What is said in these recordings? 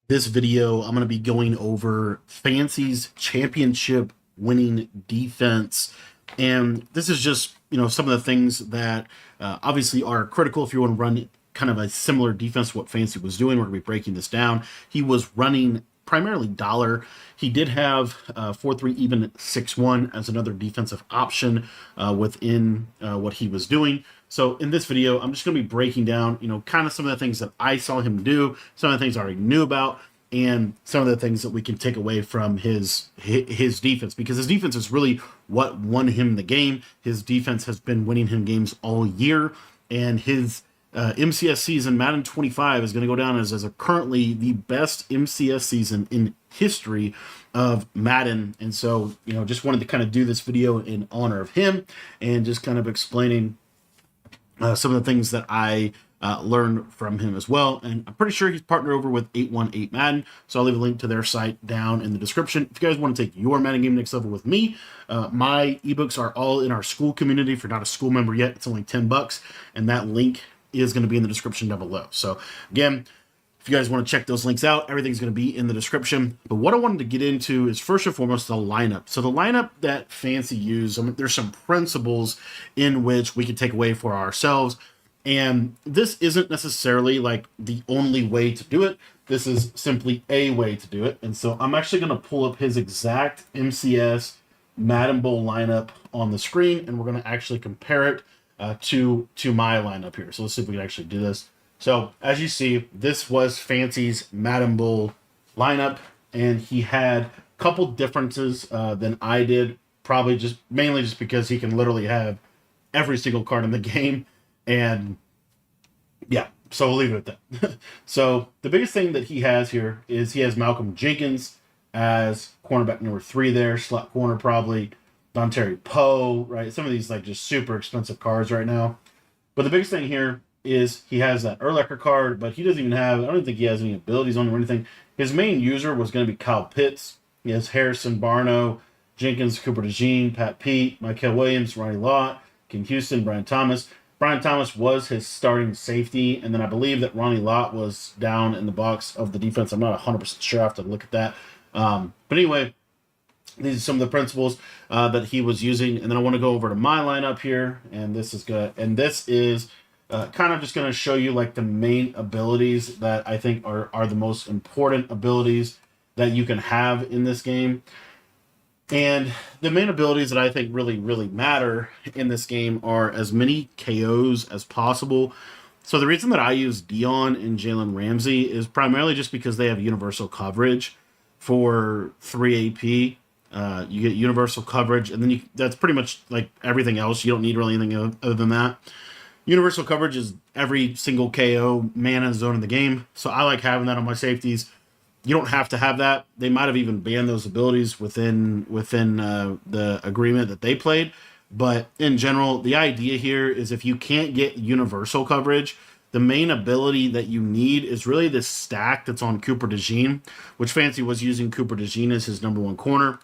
This video, I'm going to be going over Fancy's championship winning defense. And this is just, some of the things that obviously are critical if you want to run kind of a similar defense to what Fancy was doing. We're going to be breaking this down. He was running primarily dollar. He did have 4-3 even 6-1 as another defensive option within what he was doing. So in this video, I'm just going to be breaking down, kind of some of the things that I saw him do, some of the things I already knew about, and some of the things that we can take away from his defense, because his defense is really what won him the game. His defense has been winning him games all year, and his MCS season, Madden 25, is going to go down as currently the best MCS season in history of Madden. And so, just wanted to kind of do this video in honor of him and just kind of explaining some of the things that I learned from him as well. And I'm pretty sure he's partnered over with 818 Madden, so I'll leave a link to their site down in the description. If you guys want to take your Madden game next level with me, my ebooks are all in our school community. If you're not a school member yet, it's only $10, and that link is going to be in the description down below. So again, if you guys want to check those links out, everything's going to be in the description. But what I wanted to get into is first and foremost the lineup. So the lineup that Fancy used, there's some principles in which we can take away for ourselves. And this isn't necessarily like the only way to do it. This is simply a way to do it. And so I'm actually going to pull up his exact MCS Madden Bowl lineup on the screen, and we're going to actually compare it to my lineup here. So let's see if we can actually do this. So as you see, this was Fancy's Madden Bowl lineup, and he had a couple differences than I did, probably just mainly just because he can literally have every single card in the game. And yeah, so we'll leave it at that. So the biggest thing that he has here is he has Malcolm Jenkins as cornerback number 3 there, slot corner probably. Dontari Poe, right? Some of these like just super expensive cards right now. But the biggest thing here is he has that Urlacher card, but he doesn't even have, I don't think he has any abilities on him or anything. His main user was going to be Kyle Pitts. He has Harrison Barno, Jenkins, Cooper DeJean, Pat Pete, Michael Williams, Ronnie Lott, Ken Houston, Brian Thomas. Brian Thomas was his starting safety, and then I believe that Ronnie Lott was down in the box of the defense. I'm not 100% sure. I have to look at that. But anyway, these are some of the principles that he was using. And then I want to go over to my lineup here, and this is good. And this is kind of just going to show you like the main abilities that I think are the most important abilities that you can have in this game. And the main abilities that I think really, really matter in this game are as many KOs as possible. So the reason that I use Dion and Jalen Ramsey is primarily just because they have universal coverage for 3 AP. You get universal coverage, and then that's pretty much like everything else. You don't need really anything other than that. Universal coverage is every single KO man in the zone in the game. So I like having that on my safeties. You don't have to have that. They might have even banned those abilities within the agreement that they played. But in general, the idea here is if you can't get universal coverage, the main ability that you need is really this stack that's on Cooper DeJean, which Fancy was using Cooper DeJean as his number 1 corner.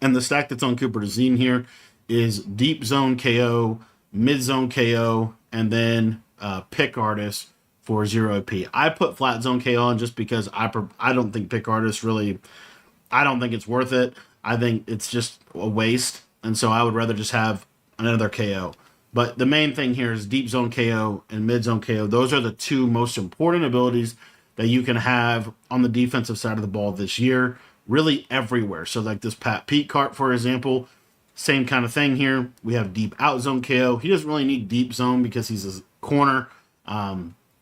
And the stack that's on Cooper DeJean here is deep zone KO, mid zone KO, and then pick artist for 0 AP. I put flat zone KO on just because I don't think pick artist really, I don't think it's worth it. I think it's just a waste. And so I would rather just have another KO. But the main thing here is deep zone KO and mid zone KO. Those are the 2 most important abilities that you can have on the defensive side of the ball this year, really everywhere. So like this Pat Pete card, for example, same kind of thing here. We have deep out zone KO. He doesn't really need deep zone because he's a corner.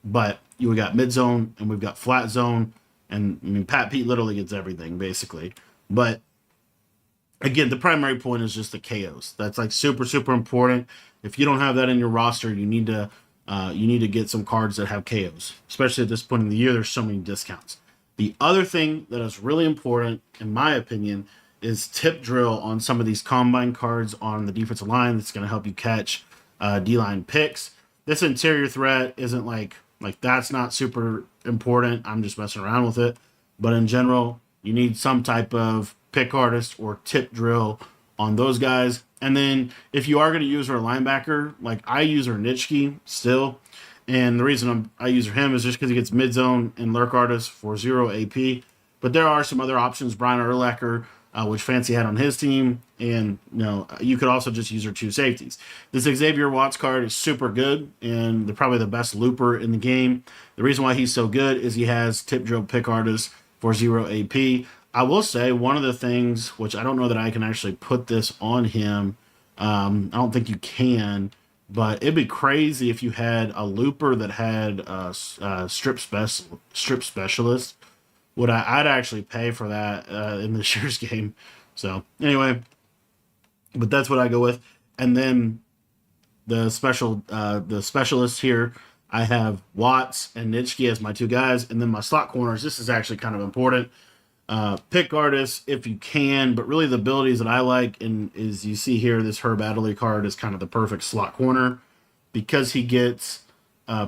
But we got mid zone and we've got flat zone. And I mean, Pat Pete literally gets everything basically. But again, the primary point is just the KOs. That's like super, super important. If you don't have that in your roster, you need to get some cards that have KOs, especially at this point in the year. There's so many discounts. The other thing that is really important, in my opinion, is tip drill on some of these combine cards on the defensive line. That's going to help you catch D-line picks. This interior threat isn't like that's not super important. I'm just messing around with it. But in general, you need some type of pick artist or tip drill on those guys. And then if you are going to use our linebacker, like I use our Nitschke still, And the reason I use him is just because he gets mid zone and lurk artist for 0 AP. But there are some other options. Brian Urlacher, which Fancy had on his team, and you could also just use your two safeties. This Xavier Watts card is super good, and they're probably the best looper in the game. The reason why he's so good is he has tip drill pick artist for 0 AP. I will say one of the things, which I don't know that I can actually put this on him. I don't think you can, but it'd be crazy if you had a looper that had a strip specialist. I'd actually pay for that in this year's game. So anyway, but that's what I go with. And then the specialists here, I have Watts and Nitschke as my two guys, and then my slot corners. This is actually kind of important. Pick artists if you can, but really the abilities that I like is you see here, this Herb Adderley card is kind of the perfect slot corner because he gets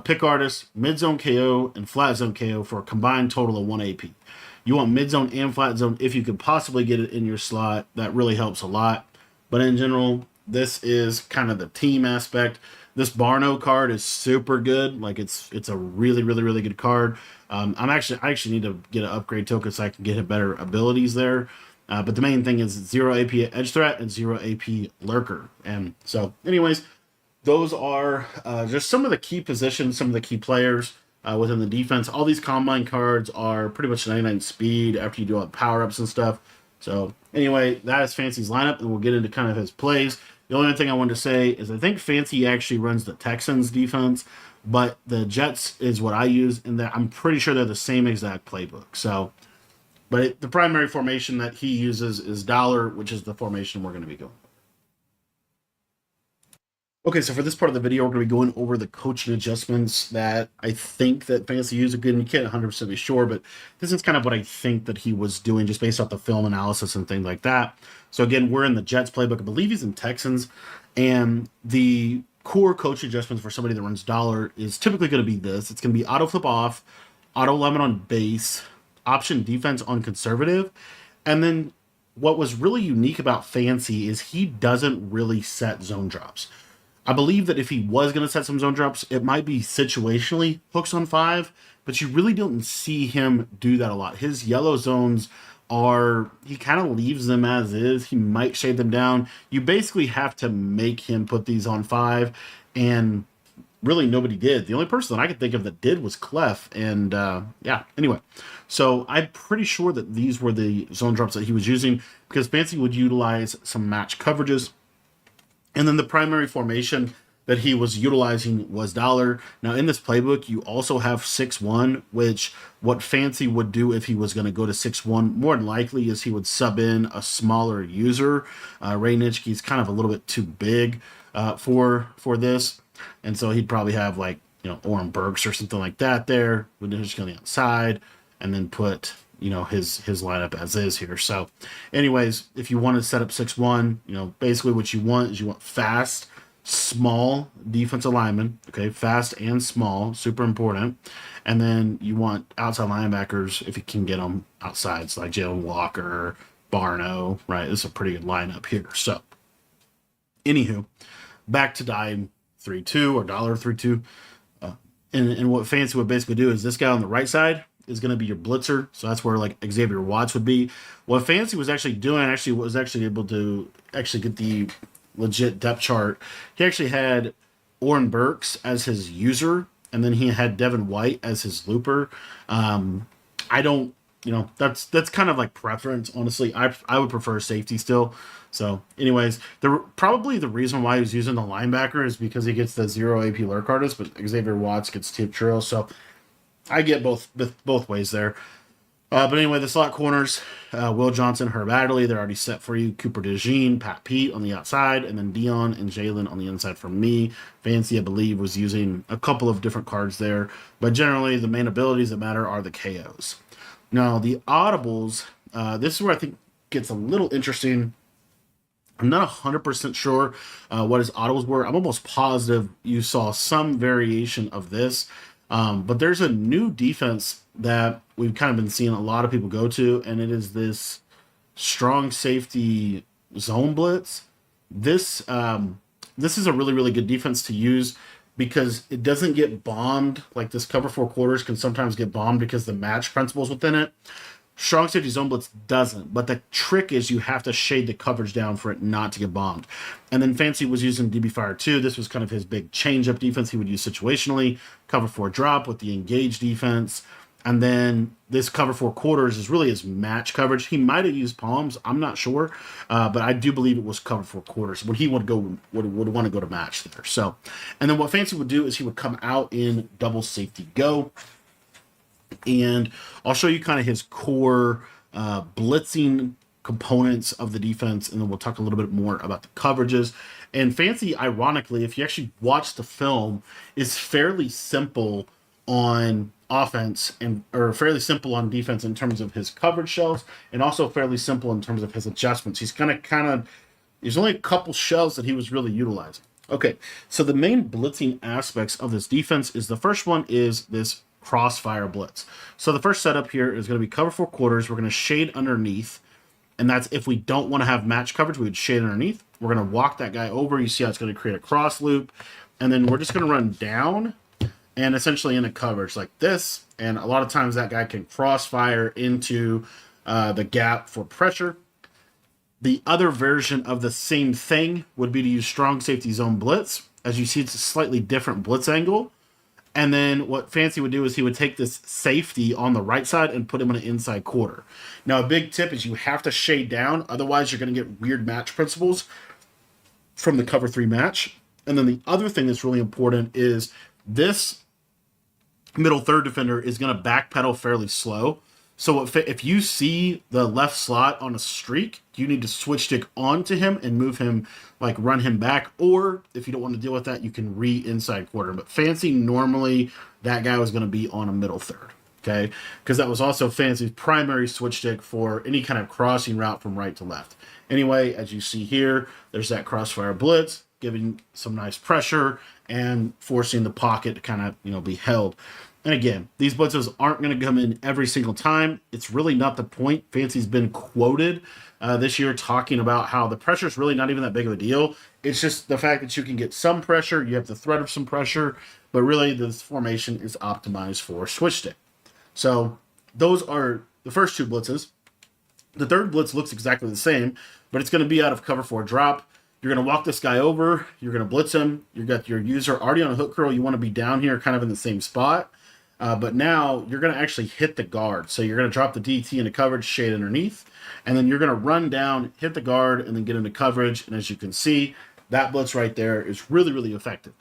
pick artist, mid zone KO, and flat zone KO for a combined total of 1 AP. You want mid zone and flat zone if you could possibly get it in your slot. That really helps a lot. But in general, this is kind of the team aspect. This Barno card is super good. Like it's a really, really, really good card. I actually need to get an upgrade token so I can get better abilities there. But the main thing is 0 AP edge threat and 0 AP lurker. And so, anyways, those are just some of the key positions, some of the key players within the defense. All these combine cards are pretty much 99 speed after you do all the power ups and stuff. So anyway, that is Fancy's lineup, and we'll get into kind of his plays. The only thing I wanted to say is I think Fancy actually runs the Texans defense, but the Jets is what I use, and I'm pretty sure they're the same exact playbook. So, but the primary formation that he uses is dollar, which is the formation we're going to be going. Okay, so for this part of the video, we're going to be going over the coaching adjustments that I think that Fancy used. Again, you can't 100% be sure, but this is kind of what I think that he was doing just based off the film analysis and things like that. So again, we're in the Jets playbook. I believe he's in Texans, and the core coaching adjustments for somebody that runs dollar is typically going to be this. It's going to be auto flip off, auto lemon on base, option defense on conservative, and then what was really unique about Fancy is he doesn't really set zone drops. I believe that if he was going to set some zone drops, it might be situationally hooks on 5, but you really don't see him do that a lot. His yellow zones he kind of leaves them as is. He might shade them down. You basically have to make him put these on 5, and really nobody did. The only person that I could think of that did was Clef, and yeah, anyway. So I'm pretty sure that these were the zone drops that he was using because Fancy would utilize some match coverages. And then the primary formation that he was utilizing was dollar. Now, in this playbook, you also have 6-1, which what Fancy would do if he was going to go to 6-1, more than likely is he would sub in a smaller user. Ray Nitschke's kind of a little bit too big for this. And so he'd probably have like, Oren Burks or something like that there with Nitschke on the outside, and then put his lineup as is here. So anyways, if you want to set up 6-1, basically what you want is you want fast, small defensive linemen. Okay, fast and small, super important. And then you want outside linebackers if you can get them outside, so like Jalen Walker, Barno, right? This is a pretty good lineup here. So anywho, back to dime 3-2 or dollar 3-2. And what Fancy would basically do is this guy on the right side is going to be your blitzer. So that's where like Xavier Watts would be. What Fancy was actually doing was able to get the legit depth chart. He actually had Oren Burks as his user, and then he had Devin White as his looper. I don't, that's kind of like preference. Honestly, I would prefer safety still. So anyways, probably the reason why he was using the linebacker is because he gets the 0 AP lurk artist, but Xavier Watts gets tip drill. So I get both ways there. But anyway, the slot corners, Will Johnson, Herb Adderley, they're already set for you. Cooper DeJean, Pat Pete on the outside, and then Dion and Jalen on the inside from me. Fancy, I believe, was using a couple of different cards there. But generally, the main abilities that matter are the KOs. Now, the audibles, this is where I think gets a little interesting. I'm not 100% sure what his audibles were. I'm almost positive you saw some variation of this. But there's a new defense that we've kind of been seeing a lot of people go to, and it is this strong safety zone blitz. This is a really, really good defense to use because it doesn't get bombed. Like this cover four quarters can sometimes get bombed because the match principles within it. Strong safety zone blitz doesn't, but the trick is you have to shade the coverage down for it not to get bombed. And then Fancy was using DB Fire 2. This was kind of his big change-up defense he would use situationally. Cover 4 drop with the engage defense. And then this cover 4 quarters is really his match coverage. He might have used palms, I'm not sure, but I do believe it was cover 4 quarters when he would want to go to match there. So, and then what Fancy would do is he would come out in double safety go. And I'll show you kind of his core blitzing components of the defense, and then we'll talk a little bit more about the coverages. And Fancy, ironically, if you actually watch the film, is fairly simple on offense or fairly simple on defense in terms of his coverage shells, and also fairly simple in terms of his adjustments. He's there's only a couple shells that he was really utilizing. Okay, so the main blitzing aspects of this defense is the first one is this crossfire blitz. So the first setup here is going to be cover 4 quarters. We're going to shade underneath, and that's if we don't want to have match coverage, we would shade underneath. We're going to walk that guy over. You see how it's going to create a cross loop, and then we're just going to run down and essentially in a coverage like this. And a lot of times that guy can crossfire into the gap for pressure. The other version of the same thing would be to use strong safety zone blitz. As you see, it's a slightly different blitz angle. And then what Fancy would do is he would take this safety on the right side and put him in an inside quarter. Now, a big tip is you have to shade down. Otherwise, you're going to get weird match principles from the cover 3 match. And then the other thing that's really important is this middle third defender is going to backpedal fairly slow. So if you see the left slot on a streak, you need to switch stick onto him and move him, like run him back. Or if you don't want to deal with that, you can inside quarter. But Fancy, normally that guy was going to be on a middle third, okay? Because that was also Fancy's primary switch stick for any kind of crossing route from right to left. Anyway, as you see here, there's that crossfire blitz, giving some nice pressure and forcing the pocket to kind of, be held. And again, these blitzes aren't going to come in every single time. It's really not the point. Fancy's been quoted this year talking about how the pressure is really not even that big of a deal. It's just the fact that you can get some pressure, you have the threat of some pressure, but really this formation is optimized for switch stick. So those are the first 2 blitzes. The third blitz looks exactly the same, but it's going to be out of cover 4 drop. You're going to walk this guy over. You're going to blitz him. You've got your user already on a hook curl. You want to be down here kind of in the same spot. But now you're going to actually hit the guard. So you're going to drop the DT into coverage, shade underneath, and then you're going to run down, hit the guard, and then get into coverage. And as you can see, that blitz right there is really, really effective.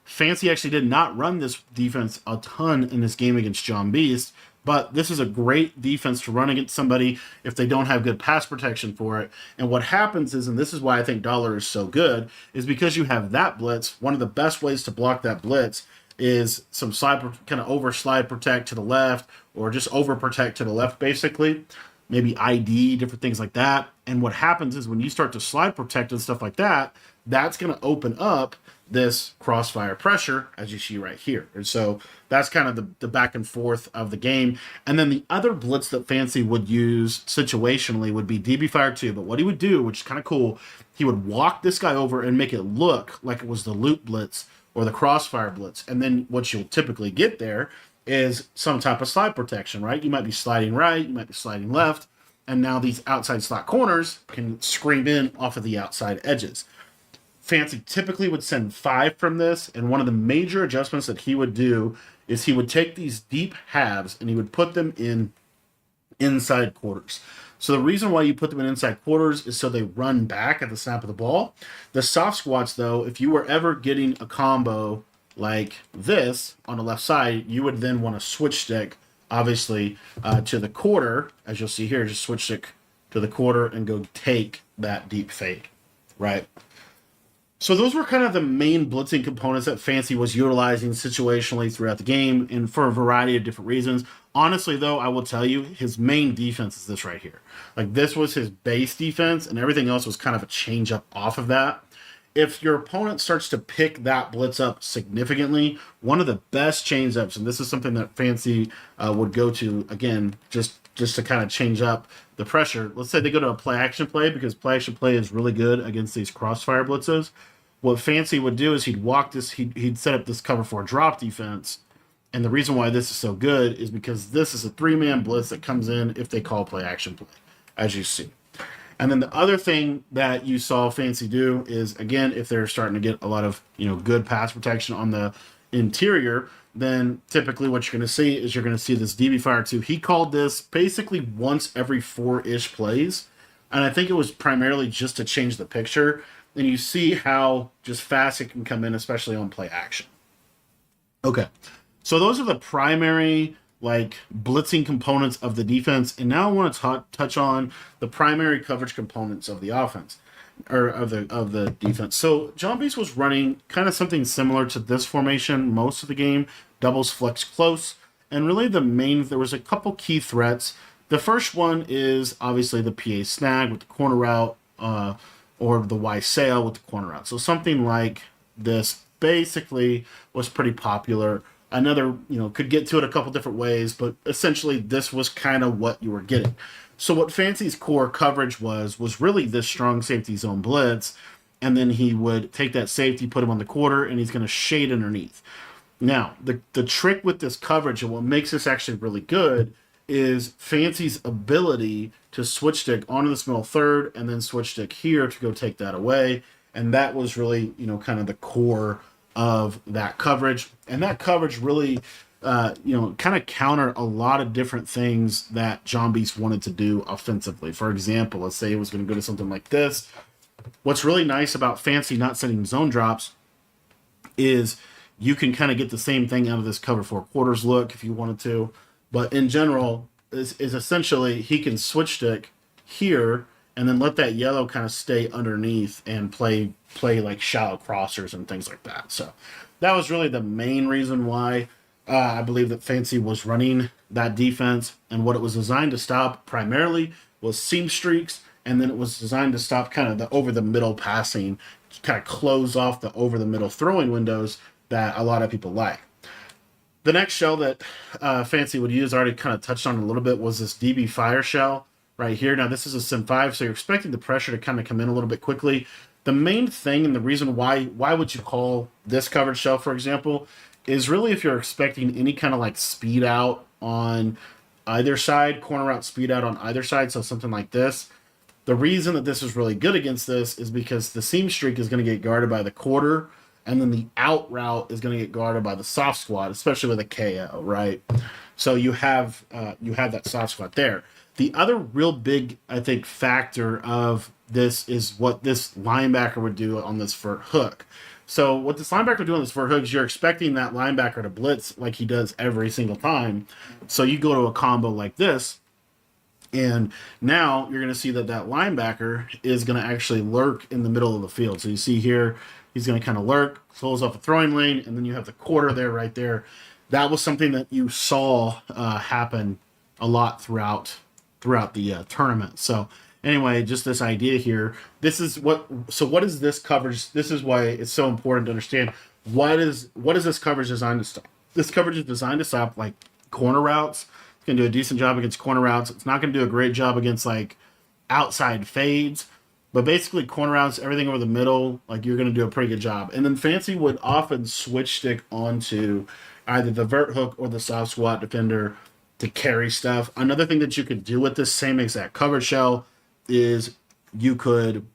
Fancy actually did not run this defense a ton in this game against John Beast, but this is a great defense to run against somebody if they don't have good pass protection for it. And what happens is, and this is why I think Dollar is so good, is because you have that blitz. One of the best ways to block that blitz is some kind of over slide protect to the left, or just over protect to the left, basically. Maybe ID, different things like that. And what happens is when you start to slide protect and stuff like that, that's going to open up this crossfire pressure, as you see right here. And so that's kind of the back and forth of the game. And then the other blitz that Fancy would use situationally would be DB Fire 2. But what he would do, which is kind of cool, he would walk this guy over and make it look like it was the loop blitz or the crossfire blitz. And then what you'll typically get there is some type of slide protection, right? You might be sliding right, you might be sliding left, and now these outside slot corners can scream in off of the outside edges. Fancy typically would send 5 from this, and one of the major adjustments that he would do is he would take these deep halves and he would put them in inside quarters. So the reason why you put them in inside quarters is so they run back at the snap of the ball. The soft squats, though, if you were ever getting a combo like this on the left side, you would then want to switch stick, obviously, to the quarter. As you'll see here, just switch stick to the quarter and go take that deep fade, right? So those were kind of the main blitzing components that Fancy was utilizing situationally throughout the game, and for a variety of different reasons. Honestly, though, I will tell you, his main defense is this right here. Like, this was his base defense, and everything else was kind of a change up off of that. If your opponent starts to pick that blitz up significantly, one of the best change ups, and this is something that Fancy would go to, again, just to kind of change up the pressure. Let's say they go to a play action play, because play action play is really good against these crossfire blitzes. what Fancy would do is he'd set up this cover 4 drop defense. And the reason why this is so good is because this is a 3-man blitz that comes in if they call play action play, as you see. And then the other thing that you saw Fancy do is, again, if they're starting to get a lot of, good pass protection on the interior, then typically what you're going to see is you're going to see this DB Fire 2. He called this basically once every 4-ish plays. And I think it was primarily just to change the picture. And you see how just fast it can come in, especially on play action. Okay. So those are the primary blitzing components of the defense, and now I want to touch on the primary coverage components of the offense or of the defense. So John Beast was running kind of something similar to this formation most of the game, doubles flex close, and really there was a couple key threats. The first one is obviously the PA snag with the corner route, or the Y sail with the corner route. So something like this basically was pretty popular. Another, could get to it a couple different ways, but essentially this was kind of what you were getting. So what Fancy's core coverage was really this strong safety zone blitz, and then he would take that safety, put him on the quarter, and he's going to shade underneath. Now, the trick with this coverage and what makes this actually really good is Fancy's ability to switch stick onto this middle third and then switch stick here to go take that away. And that was really, kind of the core of that coverage. And that coverage really, kind of countered a lot of different things that John Beast wanted to do offensively. For example, let's say it was going to go to something like this. What's really nice about Fancy not setting zone drops is you can kind of get the same thing out of this cover 4 quarters look if you wanted to. But in general, is essentially he can switch stick here and then let that yellow kind of stay underneath and play like shallow crossers and things like that. So that was really the main reason why I believe that Fancy was running that defense. And what it was designed to stop primarily was seam streaks, and then it was designed to stop kind of the over the middle passing, kind of close off the over the middle throwing windows that a lot of people like. The next shell that Fancy would use, I already kind of touched on a little bit, was this DB Fire shell right here. Now, this is a Sim 5, so you're expecting the pressure to kind of come in a little bit quickly. The main thing and the reason why would you call this coverage shell, for example, is really if you're expecting any kind of speed out on either side, corner route speed out on either side, so something like this. The reason that this is really good against this is because the seam streak is going to get guarded by the quarter, and then the out route is going to get guarded by the soft squat, especially with a KO, right? So you have that soft squat there. The other real big, I think, factor of this is what this linebacker would do on this vert hook. So what this linebacker would do on this vert hook is you're expecting that linebacker to blitz like he does every single time. So you go to a combo like this, and now you're going to see that linebacker is going to actually lurk in the middle of the field. So you see here, he's going to kind of lurk, close off a throwing lane, and then you have the quarter there right there. That was something that you saw happen a lot throughout the tournament. So anyway, just this idea here. What is this coverage? This is why it's so important to understand what is this coverage designed to stop? This coverage is designed to stop corner routes. It's going to do a decent job against corner routes. It's not going to do a great job against outside fades. But basically, corner routes, everything over the middle, you're going to do a pretty good job. And then Fancy would often switch stick onto either the vert hook or the soft squat defender to carry stuff. Another thing that you could do with this same exact coverage shell is you could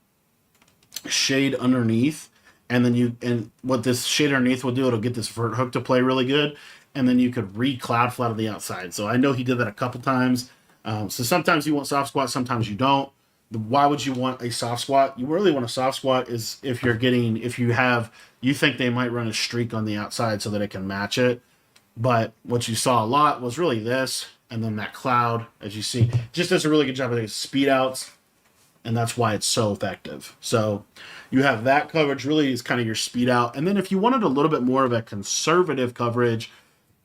shade underneath, and what this shade underneath will do, it'll get this vert hook to play really good, and then you could read cloud flat on the outside. So I know he did that a couple times. So sometimes you want soft squat, sometimes you don't. Why would you want a soft squat? You really want a soft squat is if you think they might run a streak on the outside so that it can match it. But what you saw a lot was really this, and then that cloud, as you see, just does a really good job of speed outs, and that's why it's so effective. So you have that coverage really is kind of your speed out. And then if you wanted a little bit more of a conservative coverage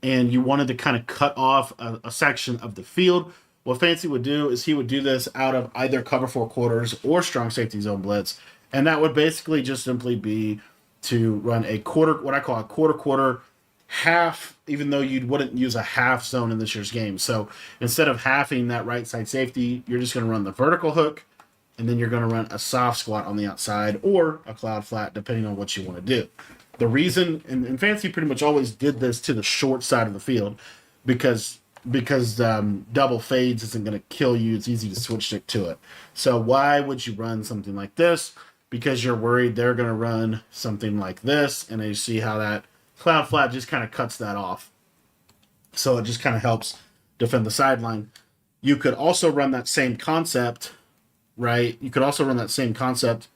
and you wanted to kind of cut off a section of the field, what Fancy would do is he would do this out of either cover 4 quarters or strong safety zone blitz. And that would basically just simply be to run a quarter, what I call a quarter, half, even though you wouldn't use a half zone in this year's game. So instead of halving that right side safety, you're just going to run the vertical hook and then you're going to run a soft squat on the outside or a cloud flat, depending on what you want to do. The reason, and Fancy pretty much always did this to the short side of the field, because double fades isn't going to kill you. It's easy to switch stick to it. So why would you run something like this? Because you're worried they're going to run something like this, and you see how that cloud flat just kind of cuts that off. So it just kind of helps defend the sideline. You could also run that same concept, right? You could also run that same concept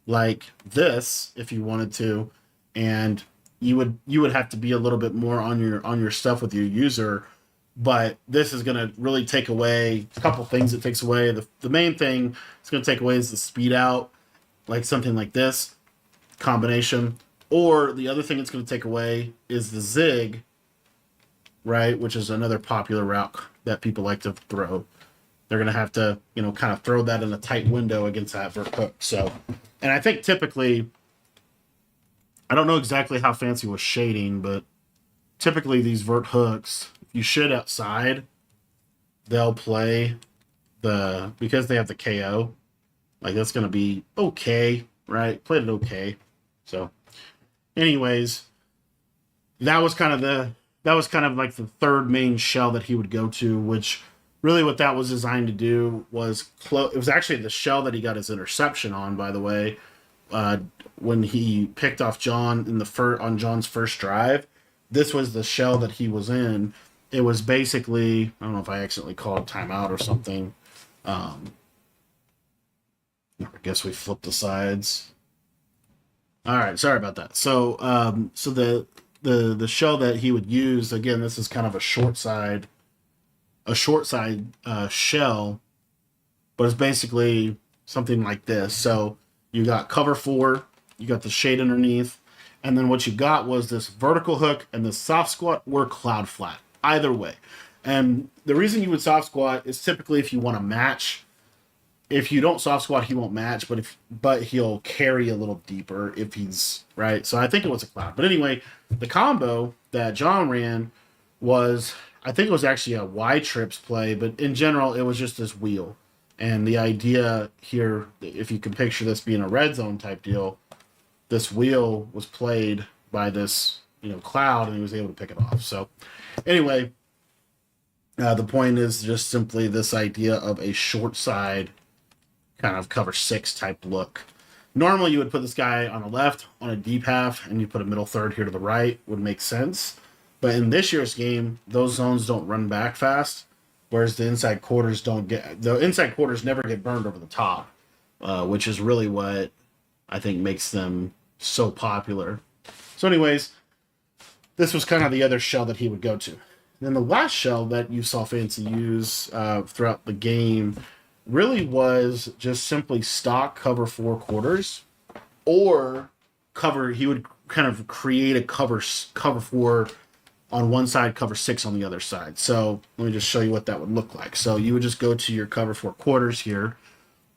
like this if you wanted to, and you would have to be a little bit more on your stuff with your user. But this is going to really take away a couple things. It takes away the main thing it's going to take away is the speed out, like something like this combination. Or the other thing it's going to take away is the zig, right? Which is another popular route that people like to throw. They're going to have to, kind of throw that in a tight window against that vert hook. So, and I think typically, I don't know exactly how Fancy was shading, but typically these vert hooks, if you shade outside, they'll play because they have the KO, like that's going to be okay, right? Played it okay. So anyways, that was kind of like the third main shell that he would go to, which really what that was designed to do was it was actually the shell that he got his interception on, by the way, when he picked off John on John's first drive. This was the shell that he was in. It was basically, I don't know if I accidentally called timeout or something. I guess we flipped the sides. All right, sorry about that. So, the shell that he would use, again, this is kind of a short side shell, but it's basically something like this. So you got cover 4, you got the shade underneath, and then what you got was this vertical hook and the soft squat or cloud flat, either way. And the reason you would soft squat is typically if you want to match. If you don't soft squat, he won't match, but he'll carry a little deeper if he's right. So I think it was a cloud. But anyway, the combo that John ran was, I think it was actually a Y trips play, but in general, it was just this wheel. And the idea here, if you can picture this being a red zone type deal, this wheel was played by this, cloud, and he was able to pick it off. So anyway, the point is just simply this idea of a short side kind of cover 6 type look. Normally you would put this guy on the left on a deep half, and you put a middle third here to the right, would make sense. But in this year's game, those zones don't run back fast, whereas the inside quarters never get burned over the top, which is really what I think makes them so popular. So anyways, this was kind of the other shell that he would go to. Then the last shell that you saw Fancy use throughout the game really was just simply stock cover 4 quarters, or he would kind of create a cover 4 on one side, cover 6 on the other side. So let me just show you what that would look like. So you would just go to your cover 4 quarters here,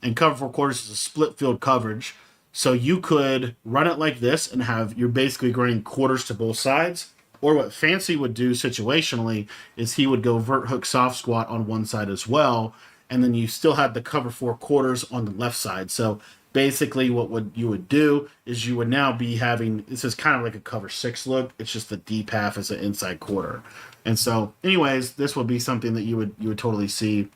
and cover 4 quarters is a split field coverage. So you could run it like this and you're basically running quarters to both sides. Or what Fancy would do situationally is he would go vert hook soft squat on one side as well, and then you still have the cover 4 quarters on the left side. So basically what you would do is you would now be having, this is kind of like a cover 6 look. It's just the deep half as an inside quarter. And so anyways, this would be something that you would totally see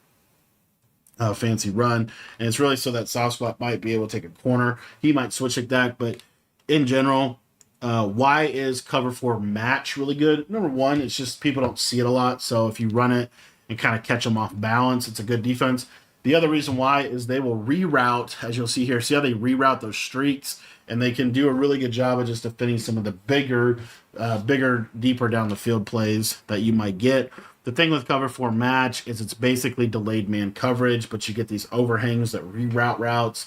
Fancy run. And it's really so that soft squat might be able to take a corner. He might switch like that, but in general, why is cover 4 match really good? Number one, it's just people don't see it a lot. So if you run it and kind of catch them off balance, it's a good defense. The other reason why is they will reroute, as you'll see here. See how they reroute those streaks, and they can do a really good job of just defending some of the bigger, deeper down the field plays that you might get. The thing with cover 4 match is it's basically delayed man coverage, but you get these overhangs that reroute routes,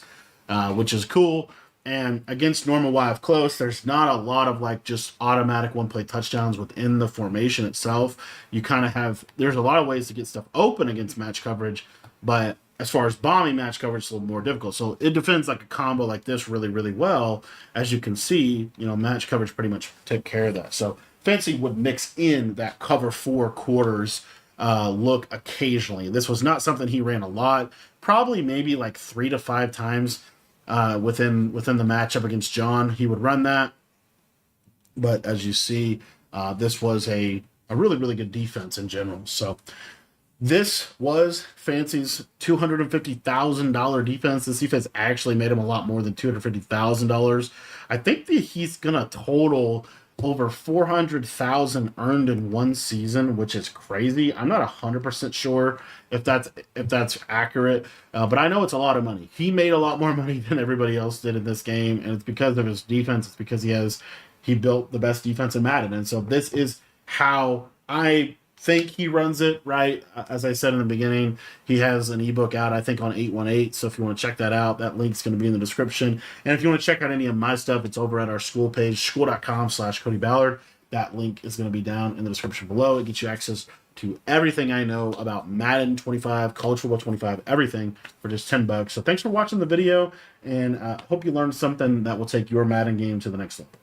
which is cool. And against normal YF close, there's not a lot of like just automatic one-play touchdowns within the formation itself. You kind of there's a lot of ways to get stuff open against match coverage, but as far as bombing match coverage, it's a little more difficult. So it defends like a combo like this really, really well. As you can see, match coverage pretty much take care of that. So Fancy would mix in that cover 4 quarters look occasionally. This was not something he ran a lot, probably maybe like 3 to 5 times within the matchup against John. He would run that. But as you see, this was a really, really good defense in general. So this was Fancy's $250,000 defense. This defense actually made him a lot more than $250,000. I think that he's going to total over 400,000 earned in one season, which is crazy. I'm not 100% sure if that's accurate, but I know it's a lot of money. He made a lot more money than everybody else did in this game, and it's because of his defense. It's because he built the best defense in Madden, and so this is how I think he runs it, right? As I said in the beginning, he has an ebook out, I think, on 818. So if you want to check that out, that link's going to be in the description. And if you want to check out any of my stuff, it's over at our school page, school.com/Cody Ballard. That link is going to be down in the description below. It gets you access to everything I know about Madden 25, College Football 25, everything for just $10. So thanks for watching the video, and hope you learned something that will take your Madden game to the next level.